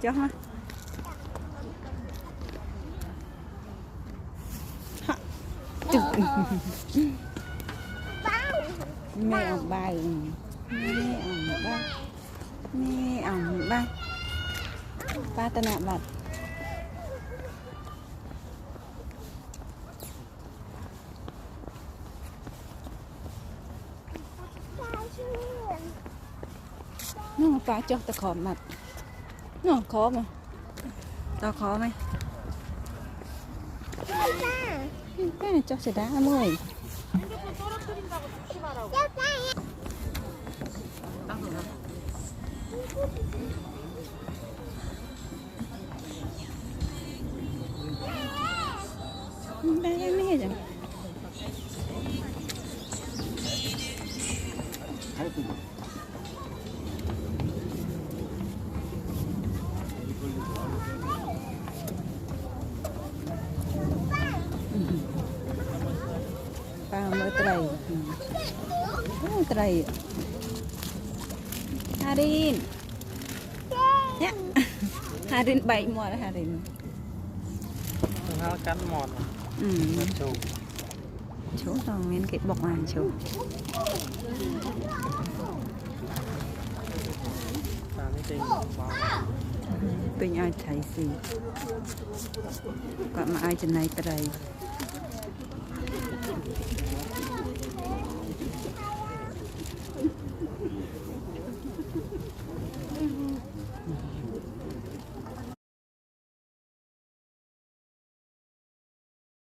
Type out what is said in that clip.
cho ha mẹ ông ba mẹ ông ba ta nạ bật nó ba cho ta khó mặt nó khó mà tao khó mày cái này cho sẽ đá mười đây mấy cái ba mới tray Harin ya Harin baik mua Harin nó cắn mọt chú tao miếng cái bọc này chú bên ai thấy gì còn mà ai trên này tray